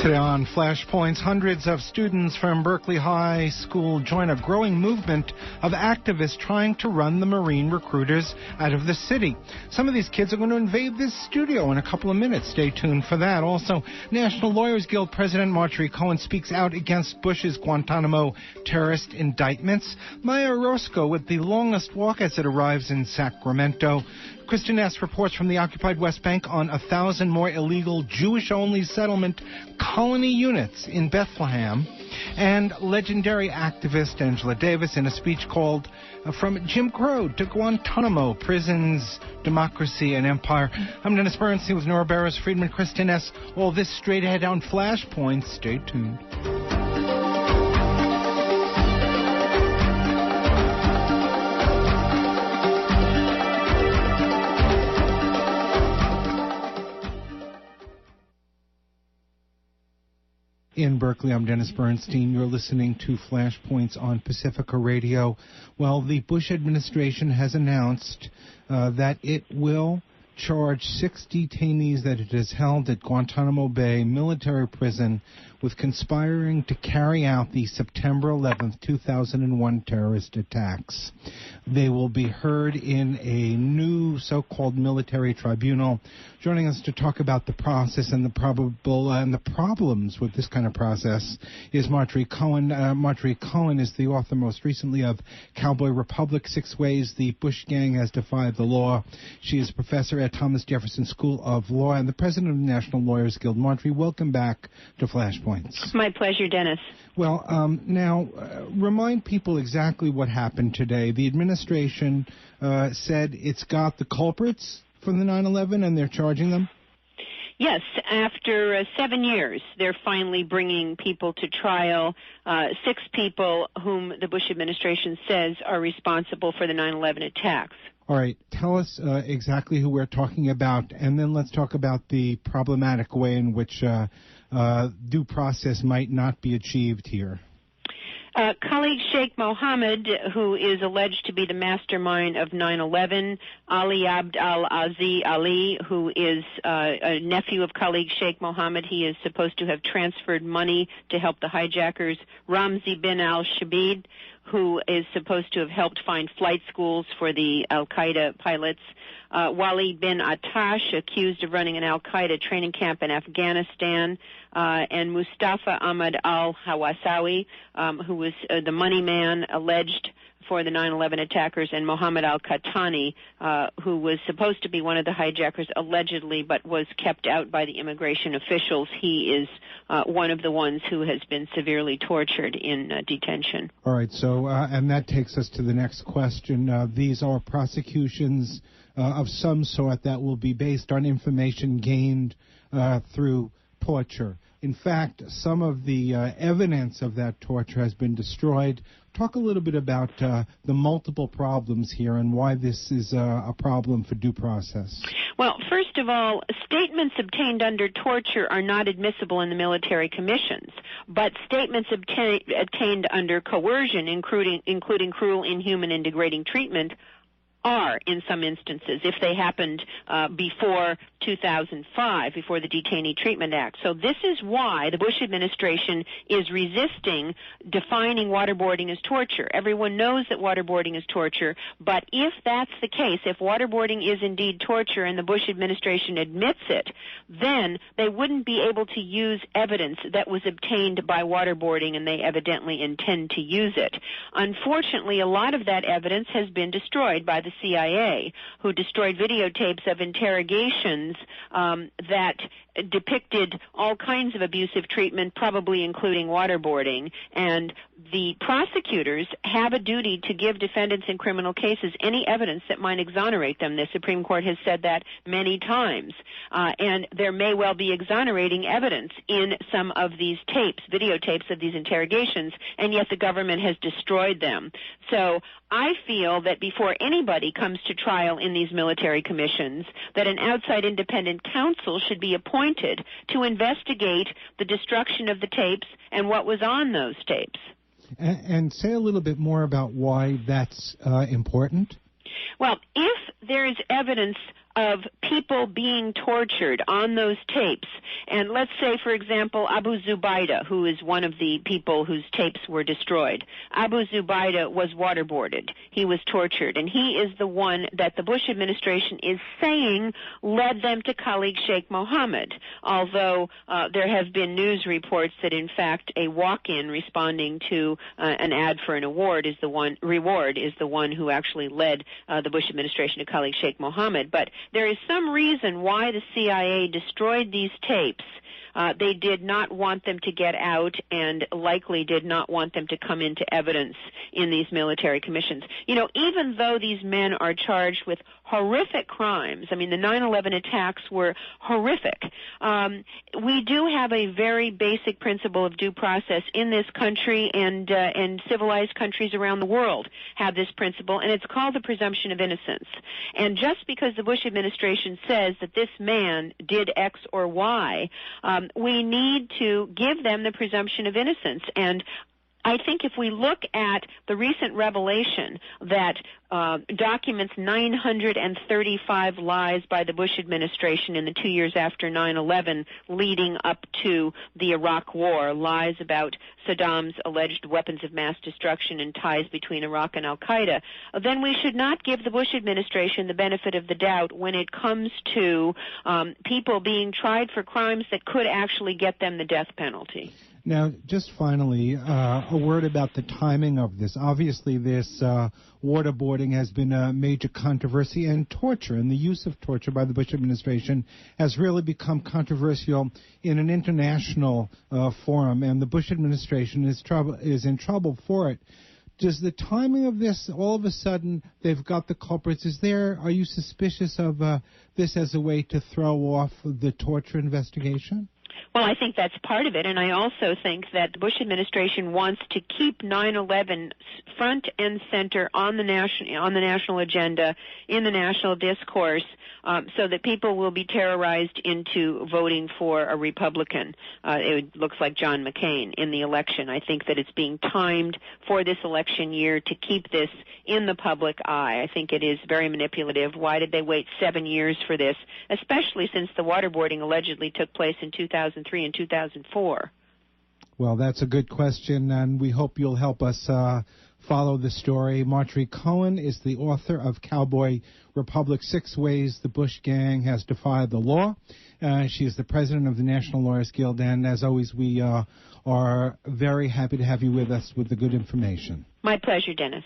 Today on Flashpoints, hundreds of students from Berkeley High School join a growing movement of activists trying to run the Marine recruiters out of the city. Some of these kids are going to invade this studio in a couple of minutes. Stay tuned for that. Also, National Lawyers Guild President Marjorie Cohen speaks out against Bush's Guantanamo terrorist indictments. Maya Orozco with the longest walk as it arrives in Sacramento. Kristen S. reports from the occupied West Bank on 1,000 more illegal Jewish-only settlement colony units in Bethlehem. And legendary activist Angela Davis in a speech called From Jim Crow to Guantanamo, Prisons, Democracy, and Empire. I'm Dennis Bernstein with Nora Barris, Friedman, Kristen S. All this straight ahead on Flashpoints. Stay tuned. In Berkeley, I'm Dennis Bernstein. You're listening to Flashpoints on Pacifica Radio. Well, the Bush administration has announced that it will charge 6 detainees that it has held at Guantanamo Bay military prison with conspiring to carry out the September 11th, 2001 terrorist attacks. They will be heard in a new so-called military tribunal. Joining us to talk about the process and the problems with this kind of process is Marjorie Cohen. Marjorie Cohen is the author most recently of Cowboy Republic, 6 Ways the Bush Gang Has Defied the Law. She is a professor at Thomas Jefferson School of Law and the president of the National Lawyers Guild. Marjorie, welcome back to Flashpoints. My pleasure, Dennis. Well, now, remind people exactly what happened today. The administration said it's got the culprits for the 9/11 and they're charging them? Yes, after 7 years, they're finally bringing people to trial, 6 people whom the Bush administration says are responsible for the 9/11 attacks. All right, tell us exactly who we're talking about, and then let's talk about the problematic way in which due process might not be achieved here. Khalid Sheikh Mohammed, who is alleged to be the mastermind of 9/11, Ali Abd al-Aziz Ali, who is a nephew of Khalid Sheikh Mohammed. He is supposed to have transferred money to help the hijackers. Ramzi bin al-Shabib, who is supposed to have helped find flight schools for the al-Qaeda pilots. Walid bin Attash, accused of running an al-Qaeda training camp in Afghanistan, and Mustafa Ahmad al-Hawasawi, who was the money man alleged for the 9/11 attackers, and Mohammed al-Qahtani, who was supposed to be one of the hijackers allegedly, but was kept out by the immigration officials. He is one of the ones who has been severely tortured in detention. All right, so, and that takes us to the next question. These are prosecutions of some sort that will be based on information gained through torture. In fact, some of the evidence of that torture has been destroyed. Talk a little bit about the multiple problems here and why this is a problem for due process. Well, first of all, statements obtained under torture are not admissible in the military commissions, but statements obtained under coercion, including cruel, inhuman, and degrading treatment, are in some instances if they happened before 2005, before the Detainee Treatment Act. So this is why the Bush administration is resisting defining waterboarding as torture. Everyone knows that waterboarding is torture, but if that's the case, if waterboarding is indeed torture and the Bush administration admits it, then they wouldn't be able to use evidence that was obtained by waterboarding, and they evidently intend to use it. Unfortunately, a lot of that evidence has been destroyed by the CIA, who destroyed videotapes of interrogations that depicted all kinds of abusive treatment, probably including waterboarding. And the prosecutors have a duty to give defendants in criminal cases any evidence that might exonerate them. The Supreme Court has said that many times. And there may well be exonerating evidence in some of these tapes, videotapes of these interrogations, and yet the government has destroyed them. So I feel that before anybody comes to trial in these military commissions, that an outside independent counsel should be appointed to investigate the destruction of the tapes and what was on those tapes. And say a little bit more about why that's important. Well, if there is evidence of people being tortured on those tapes. And let's say, for example, Abu Zubaydah, who is one of the people whose tapes were destroyed. Abu Zubaydah was waterboarded. He was tortured. And he is the one that the Bush administration is saying led them to Khalid Sheikh Mohammed, although there have been news reports that, in fact, a walk-in responding to an ad for an reward is the one who actually led the Bush administration to Khalid Sheikh Mohammed. But there is some reason why the CIA destroyed these tapes. They did not want them to get out and likely did not want them to come into evidence in these military commissions. You know, even though these men are charged with horrific crimes, I mean, the 9/11 attacks were horrific, we do have a very basic principle of due process in this country, and civilized countries around the world have this principle, and it's called the presumption of innocence. And just because the Bush administration says that this man did X or Y, we need to give them the presumption of innocence. And I think if we look at the recent revelation that documents 935 lies by the Bush administration in the 2 years after 9/11 leading up to the Iraq War, lies about Saddam's alleged weapons of mass destruction and ties between Iraq and al-Qaeda, then we should not give the Bush administration the benefit of the doubt when it comes to people being tried for crimes that could actually get them the death penalty. Now, just finally, a word about the timing of this. Obviously, this waterboarding has been a major controversy, and torture and the use of torture by the Bush administration has really become controversial in an international forum, and the Bush administration is in trouble for it. Does the timing of this, all of a sudden, they've got the culprits? Are you suspicious of this as a way to throw off the torture investigation? Well, I think that's part of it, and I also think that the Bush administration wants to keep 9/11 front and center on the national agenda, in the national discourse, so that people will be terrorized into voting for a Republican. It looks like John McCain in the election. I think that it's being timed for this election year to keep this in the public eye. I think it is very manipulative. Why did they wait 7 years for this, especially since the waterboarding allegedly took place in 2003 and 2004? Well, that's a good question, and we hope you'll help us follow the story. Marjorie Cohen is the author of Cowboy Republic: 6 Ways the Bush Gang Has Defied the Law. She is the president of the National Lawyers Guild, and as always, we are very happy to have you with us with the good information. My pleasure, Dennis.